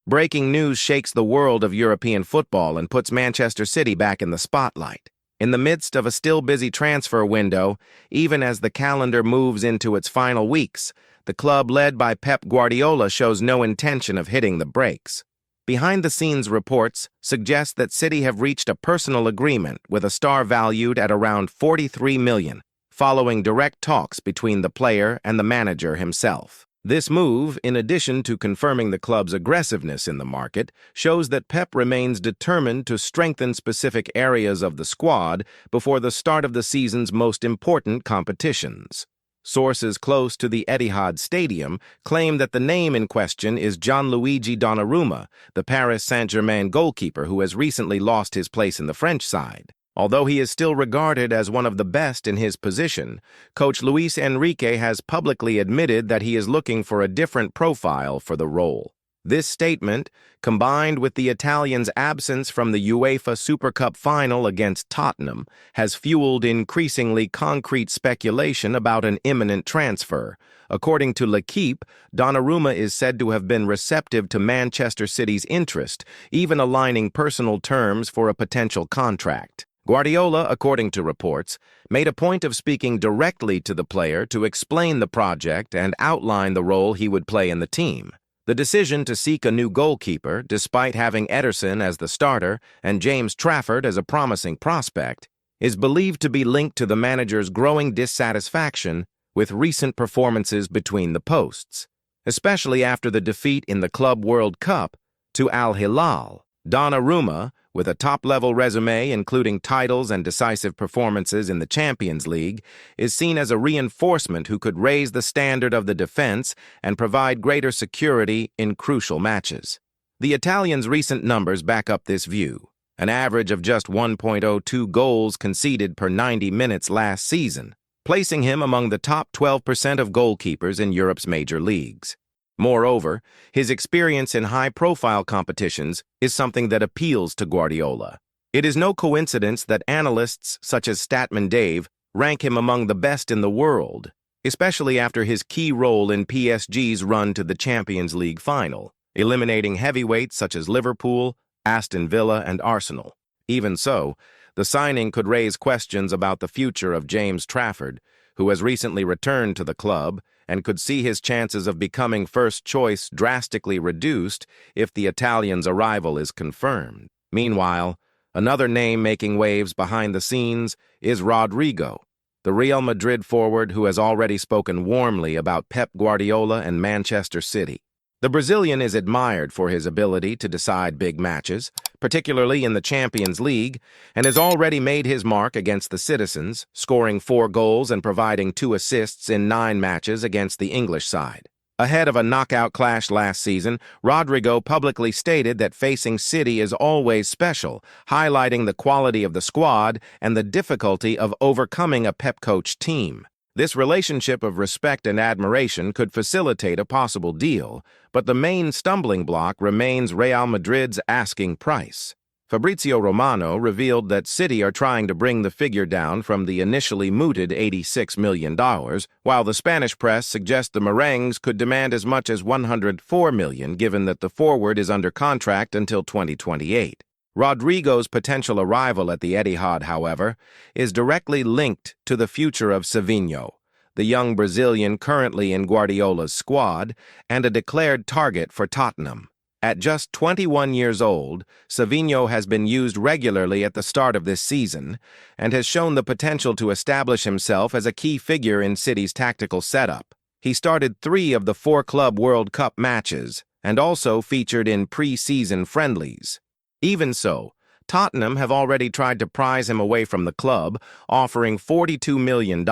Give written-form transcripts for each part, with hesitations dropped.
Breaking news shakes the world of European football and puts Manchester City back in the spotlight. In the midst of a still busy transfer window, even as the calendar moves into its final weeks, the club led by Pep Guardiola shows no intention of hitting the brakes. Behind-the-scenes reports suggest that City have reached a personal agreement with a star valued at around $43 million, following direct talks between the player and the manager himself. This move, in addition to confirming the club's aggressiveness in the market, shows that Pep remains determined to strengthen specific areas of the squad before the start of the season's most important competitions. Sources close to the Etihad Stadium claim that the name in question is Gianluigi Donnarumma, the Paris Saint-Germain goalkeeper who has recently lost his place in the French side. Although he is still regarded as one of the best in his position, coach Luis Enrique has publicly admitted that he is looking for a different profile for the role. This statement, combined with the Italians' absence from the UEFA Super Cup final against Tottenham, has fueled increasingly concrete speculation about an imminent transfer. According to L'Equipe, Donnarumma is said to have been receptive to Manchester City's interest, even aligning personal terms for a potential contract. Guardiola, according to reports, made a point of speaking directly to the player to explain the project and outline the role he would play in the team. The decision to seek a new goalkeeper, despite having Ederson as the starter and James Trafford as a promising prospect, is believed to be linked to the manager's growing dissatisfaction with recent performances between the posts, especially after the defeat in the Club World Cup to Al Hilal. Donnarumma, with a top-level resume including titles and decisive performances in the Champions League, is seen as a reinforcement who could raise the standard of the defense and provide greater security in crucial matches. The Italians' recent numbers back up this view, an average of just 1.02 goals conceded per 90 minutes last season, placing him among the top 12% of goalkeepers in Europe's major leagues. Moreover, his experience in high-profile competitions is something that appeals to Guardiola. It is no coincidence that analysts such as Statman Dave rank him among the best in the world, especially after his key role in PSG's run to the Champions League final, eliminating heavyweights such as Liverpool, Aston Villa, and Arsenal. Even so, the signing could raise questions about the future of James Trafford, who has recently returned to the club and could see his chances of becoming first choice drastically reduced if the Italian's arrival is confirmed. Meanwhile, another name making waves behind the scenes is Rodrigo, the Real Madrid forward who has already spoken warmly about Pep Guardiola and Manchester City. The Brazilian is admired for his ability to decide big matches, particularly in the Champions League, and has already made his mark against the citizens, scoring 4 goals and providing 2 assists in 9 matches against the English side. Ahead of a knockout clash last season, Rodrigo publicly stated that facing City is always special, highlighting the quality of the squad and the difficulty of overcoming a Pep-coached team. This relationship of respect and admiration could facilitate a possible deal, but the main stumbling block remains Real Madrid's asking price. Fabrizio Romano revealed that City are trying to bring the figure down from the initially mooted $86 million, while the Spanish press suggests the Merengues could demand as much as $104 million, given that the forward is under contract until 2028. Rodrigo's potential arrival at the Etihad, however, is directly linked to the future of Sinho, the young Brazilian currently in Guardiola's squad and a declared target for Tottenham. At just 21 years old, Sinho has been used regularly at the start of this season and has shown the potential to establish himself as a key figure in City's tactical setup. He started 3 of the 4 Club World Cup matches and also featured in pre-season friendlies. Even so, Tottenham have already tried to prize him away from the club, offering $42 million,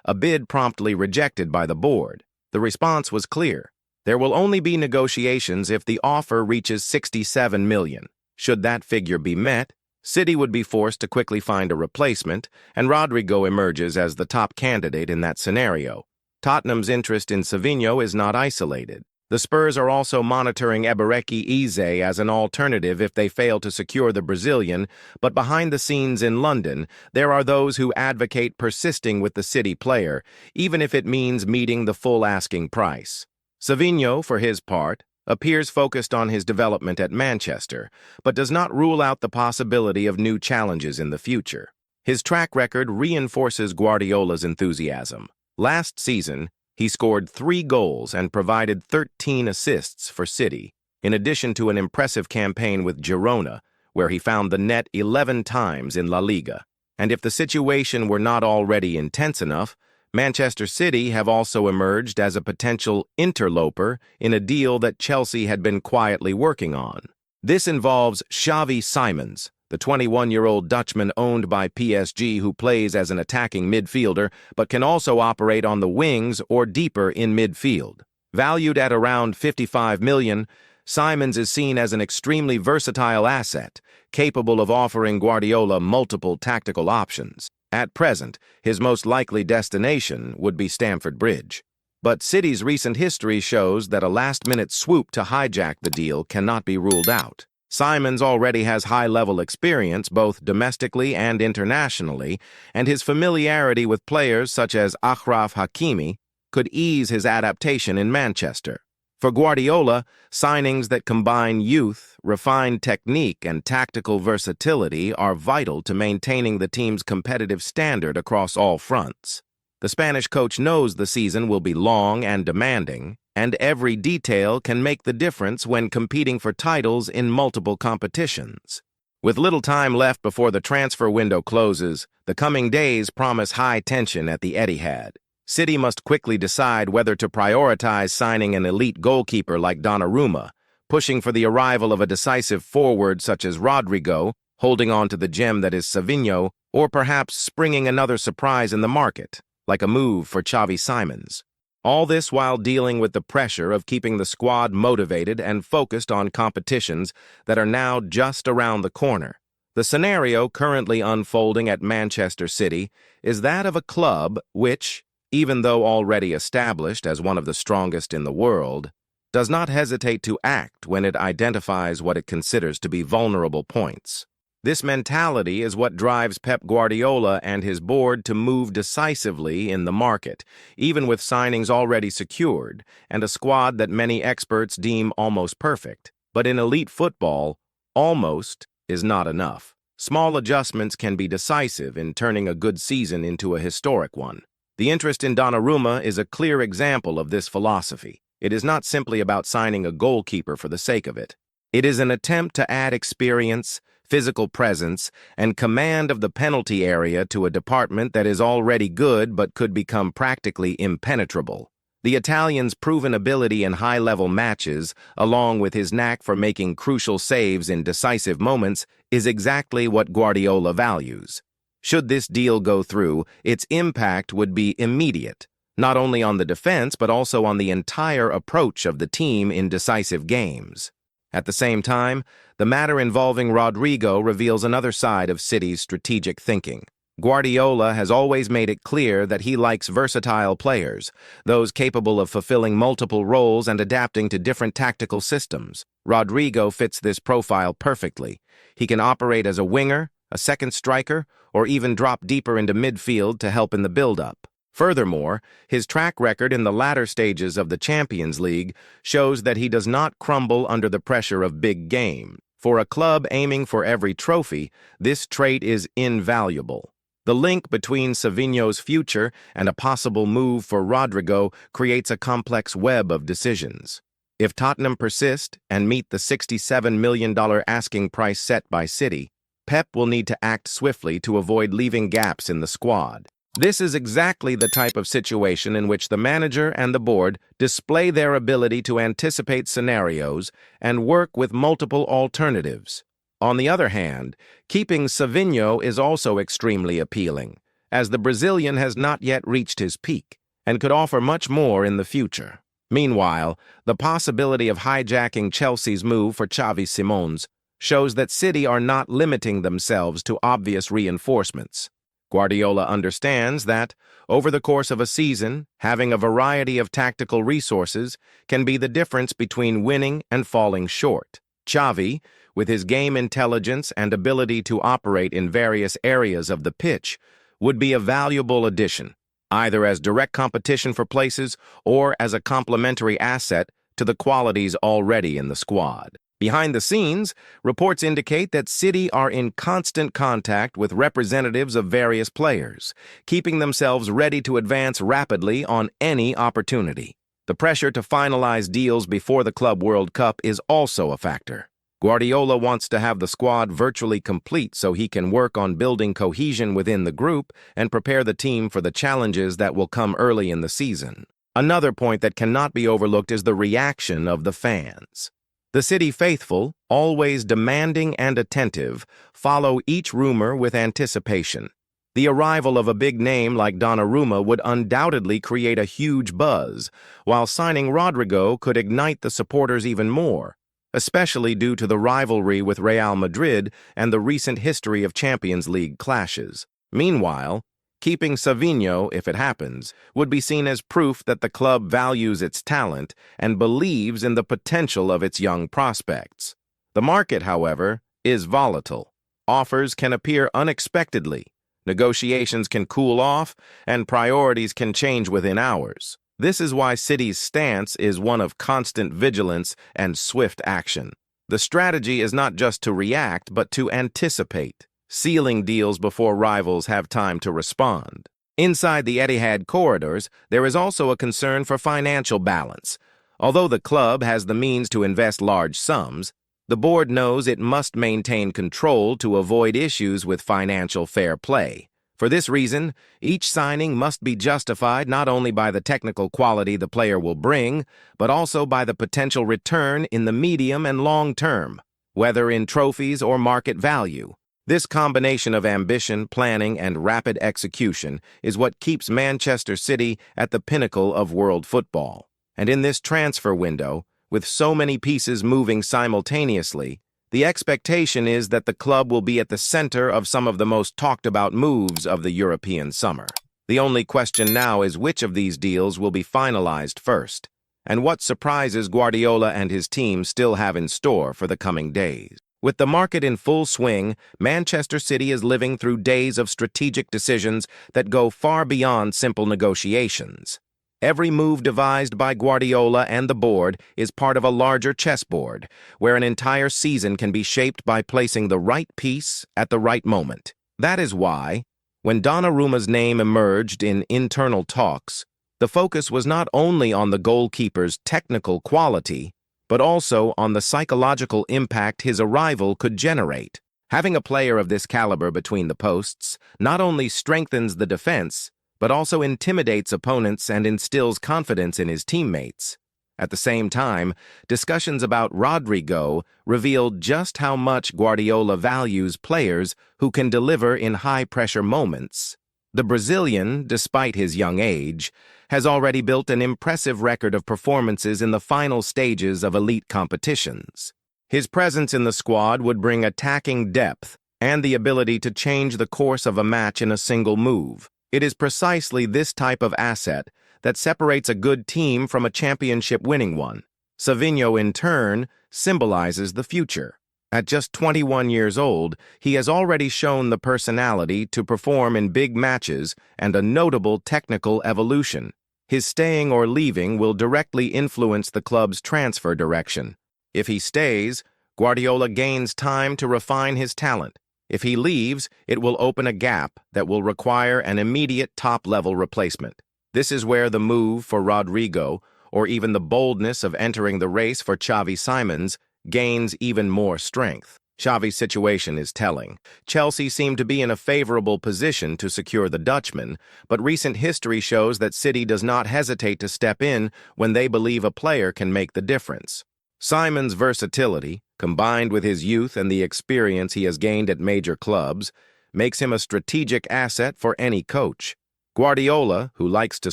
a bid promptly rejected by the board. The response was clear. There will only be negotiations if the offer reaches $67 million. Should that figure be met, City would be forced to quickly find a replacement, and Rodrigo emerges as the top candidate in that scenario. Tottenham's interest in Sinho is not isolated. The Spurs are also monitoring Ebereki Eze as an alternative if they fail to secure the Brazilian, but behind the scenes in London, there are those who advocate persisting with the City player, even if it means meeting the full asking price. Sinho, for his part, appears focused on his development at Manchester, but does not rule out the possibility of new challenges in the future. His track record reinforces Guardiola's enthusiasm. Last season, he scored 3 goals and provided 13 assists for City, in addition to an impressive campaign with Girona, where he found the net 11 times in La Liga. And if the situation were not already intense enough, Manchester City have also emerged as a potential interloper in a deal that Chelsea had been quietly working on. This involves Xavi Simones, the 21-year-old Dutchman owned by PSG who plays as an attacking midfielder but can also operate on the wings or deeper in midfield. Valued at around $55 million, Simones is seen as an extremely versatile asset, capable of offering Guardiola multiple tactical options. At present, his most likely destination would be Stamford Bridge. But City's recent history shows that a last-minute swoop to hijack the deal cannot be ruled out. Simones already has high-level experience both domestically and internationally, and his familiarity with players such as Achraf Hakimi could ease his adaptation in Manchester. For Guardiola, signings that combine youth, refined technique, and tactical versatility are vital to maintaining the team's competitive standard across all fronts. The Spanish coach knows the season will be long and demanding, and every detail can make the difference when competing for titles in multiple competitions. With little time left before the transfer window closes, the coming days promise high tension at the Etihad. City must quickly decide whether to prioritize signing an elite goalkeeper like Donnarumma, pushing for the arrival of a decisive forward such as Rodrigo, holding on to the gem that is Sinho, or perhaps springing another surprise in the market, like a move for Xavi Simones. All this while dealing with the pressure of keeping the squad motivated and focused on competitions that are now just around the corner. The scenario currently unfolding at Manchester City is that of a club which, even though already established as one of the strongest in the world, does not hesitate to act when it identifies what it considers to be vulnerable points. This mentality is what drives Pep Guardiola and his board to move decisively in the market, even with signings already secured and a squad that many experts deem almost perfect. But in elite football, almost is not enough. Small adjustments can be decisive in turning a good season into a historic one. The interest in Donnarumma is a clear example of this philosophy. It is not simply about signing a goalkeeper for the sake of it. It is an attempt to add experience, physical presence, and command of the penalty area to a department that is already good but could become practically impenetrable. The Italian's proven ability in high-level matches, along with his knack for making crucial saves in decisive moments, is exactly what Guardiola values. Should this deal go through, its impact would be immediate, not only on the defense but also on the entire approach of the team in decisive games. At the same time, the matter involving Rodrigo reveals another side of City's strategic thinking. Guardiola has always made it clear that he likes versatile players, those capable of fulfilling multiple roles and adapting to different tactical systems. Rodrigo fits this profile perfectly. He can operate as a winger, a second striker, or even drop deeper into midfield to help in the build-up. Furthermore, his track record in the latter stages of the Champions League shows that he does not crumble under the pressure of big game. For a club aiming for every trophy, this trait is invaluable. The link between Sinho's future and a possible move for Rodrigo creates a complex web of decisions. If Tottenham persist and meet the $67 million asking price set by City, Pep will need to act swiftly to avoid leaving gaps in the squad. This is exactly the type of situation in which the manager and the board display their ability to anticipate scenarios and work with multiple alternatives. On the other hand, keeping Sinho is also extremely appealing, as the Brazilian has not yet reached his peak and could offer much more in the future. Meanwhile, the possibility of hijacking Chelsea's move for Xavi Simones shows that City are not limiting themselves to obvious reinforcements. Guardiola understands that, over the course of a season, having a variety of tactical resources can be the difference between winning and falling short. Xavi, with his game intelligence and ability to operate in various areas of the pitch, would be a valuable addition, either as direct competition for places or as a complementary asset to the qualities already in the squad. Behind the scenes, reports indicate that City are in constant contact with representatives of various players, keeping themselves ready to advance rapidly on any opportunity. The pressure to finalize deals before the Club World Cup is also a factor. Guardiola wants to have the squad virtually complete so he can work on building cohesion within the group and prepare the team for the challenges that will come early in the season. Another point that cannot be overlooked is the reaction of the fans. The City faithful, always demanding and attentive, follow each rumor with anticipation. The arrival of a big name like Donnarumma would undoubtedly create a huge buzz, while signing Rodrigo could ignite the supporters even more, especially due to the rivalry with Real Madrid and the recent history of Champions League clashes. Meanwhile, keeping Sinho, if it happens, would be seen as proof that the club values its talent and believes in the potential of its young prospects. The market, however, is volatile. Offers can appear unexpectedly, negotiations can cool off, and priorities can change within hours. This is why City's stance is one of constant vigilance and swift action. The strategy is not just to react, but to anticipate, sealing deals before rivals have time to respond. Inside the Etihad corridors, there is also a concern for financial balance. Although the club has the means to invest large sums, the board knows it must maintain control to avoid issues with financial fair play. For this reason, each signing must be justified not only by the technical quality the player will bring, but also by the potential return in the medium and long term, whether in trophies or market value. This combination of ambition, planning, and rapid execution is what keeps Manchester City at the pinnacle of world football. And in this transfer window, with so many pieces moving simultaneously, the expectation is that the club will be at the center of some of the most talked-about moves of the European summer. The only question now is which of these deals will be finalized first, and what surprises Guardiola and his team still have in store for the coming days. With the market in full swing, Manchester City is living through days of strategic decisions that go far beyond simple negotiations. Every move devised by Guardiola and the board is part of a larger chessboard, where an entire season can be shaped by placing the right piece at the right moment. That is why, when Donnarumma's name emerged in internal talks, the focus was not only on the goalkeeper's technical quality, but also on the psychological impact his arrival could generate. Having a player of this caliber between the posts not only strengthens the defense, but also intimidates opponents and instills confidence in his teammates. At the same time, discussions about Rodrigo revealed just how much Guardiola values players who can deliver in high-pressure moments. The Brazilian, despite his young age, has already built an impressive record of performances in the final stages of elite competitions. His presence in the squad would bring attacking depth and the ability to change the course of a match in a single move. It is precisely this type of asset that separates a good team from a championship-winning one. Sinho, in turn, symbolizes the future. At just 21 years old, he has already shown the personality to perform in big matches and a notable technical evolution. His staying or leaving will directly influence the club's transfer direction. If he stays, Guardiola gains time to refine his talent. If he leaves, it will open a gap that will require an immediate top-level replacement. This is where the move for Rodrigo, or even the boldness of entering the race for Xavi Simones, gains even more strength. Xavi's situation is telling. Chelsea seem to be in a favorable position to secure the Dutchman, but recent history shows that City does not hesitate to step in when they believe a player can make the difference. Simones' versatility, combined with his youth and the experience he has gained at major clubs, makes him a strategic asset for any coach. Guardiola, who likes to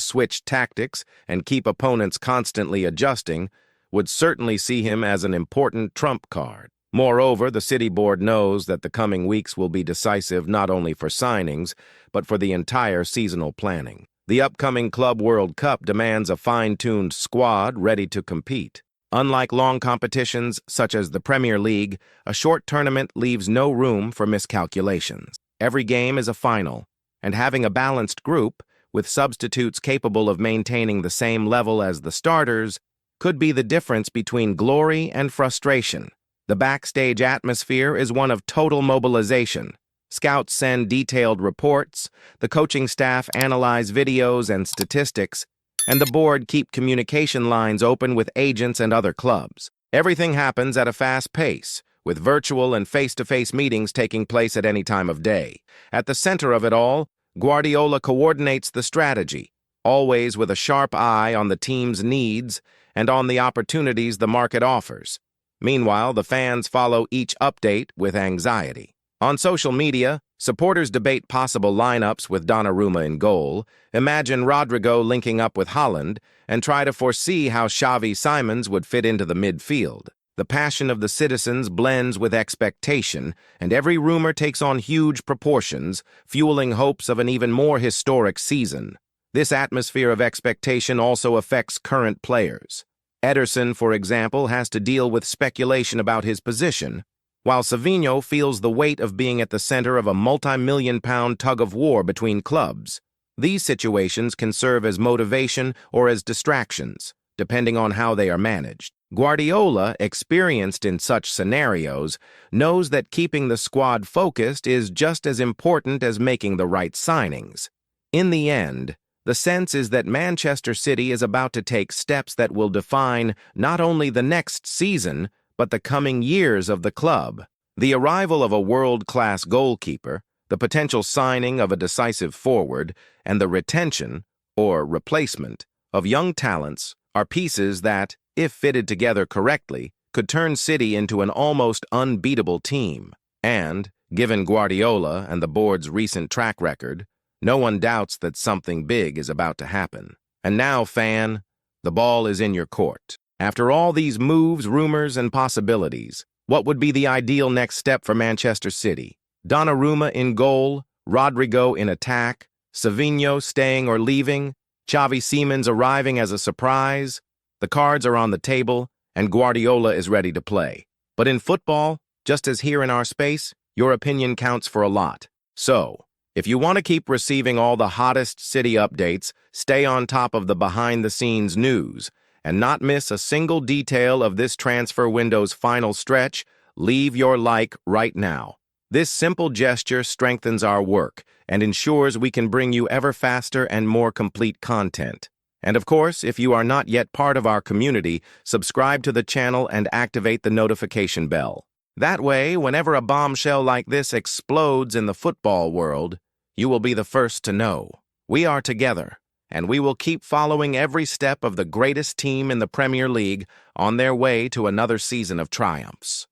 switch tactics and keep opponents constantly adjusting, would certainly see him as an important trump card. Moreover, the City board knows that the coming weeks will be decisive not only for signings, but for the entire seasonal planning. The upcoming Club World Cup demands a fine-tuned squad ready to compete. Unlike long competitions such as the Premier League, a short tournament leaves no room for miscalculations. Every game is a final, and having a balanced group, with substitutes capable of maintaining the same level as the starters, could be the difference between glory and frustration. The backstage atmosphere is one of total mobilization. Scouts send detailed reports, the coaching staff analyze videos and statistics, and the board keep communication lines open with agents and other clubs. Everything happens at a fast pace, with virtual and face-to-face meetings taking place at any time of day. At the center of it all, Guardiola coordinates the strategy, always with a sharp eye on the team's needs and on the opportunities the market offers. Meanwhile, the fans follow each update with anxiety. On social media, supporters debate possible lineups with Donnarumma in goal, imagine Rodrigo linking up with Haaland, and try to foresee how Xavi Simones would fit into the midfield. The passion of the citizens blends with expectation, and every rumor takes on huge proportions, fueling hopes of an even more historic season. This atmosphere of expectation also affects current players. Ederson, for example, has to deal with speculation about his position, while Sinho feels the weight of being at the center of a multi-million-pound tug-of-war between clubs. These situations can serve as motivation or as distractions, depending on how they are managed. Guardiola, experienced in such scenarios, knows that keeping the squad focused is just as important as making the right signings. In the end, the sense is that Manchester City is about to take steps that will define not only the next season, but the coming years of the club. The arrival of a world-class goalkeeper, the potential signing of a decisive forward, and the retention, or replacement, of young talents are pieces that, if fitted together correctly, could turn City into an almost unbeatable team. And, given Guardiola and the board's recent track record, no one doubts that something big is about to happen. And now, fan, the ball is in your court. After all these moves, rumors, and possibilities, what would be the ideal next step for Manchester City? Donnarumma in goal, Rodrigo in attack, Sinho staying or leaving, Xavi Simones arriving as a surprise? The cards are on the table, and Guardiola is ready to play. But in football, just as here in our space, your opinion counts for a lot. So, if you want to keep receiving all the hottest City updates, stay on top of the behind-the-scenes news, and not miss a single detail of this transfer window's final stretch, leave your like right now. This simple gesture strengthens our work and ensures we can bring you ever faster and more complete content. And of course, if you are not yet part of our community, subscribe to the channel and activate the notification bell. That way, whenever a bombshell like this explodes in the football world, you will be the first to know. We are together, and we will keep following every step of the greatest team in the Premier League on their way to another season of triumphs.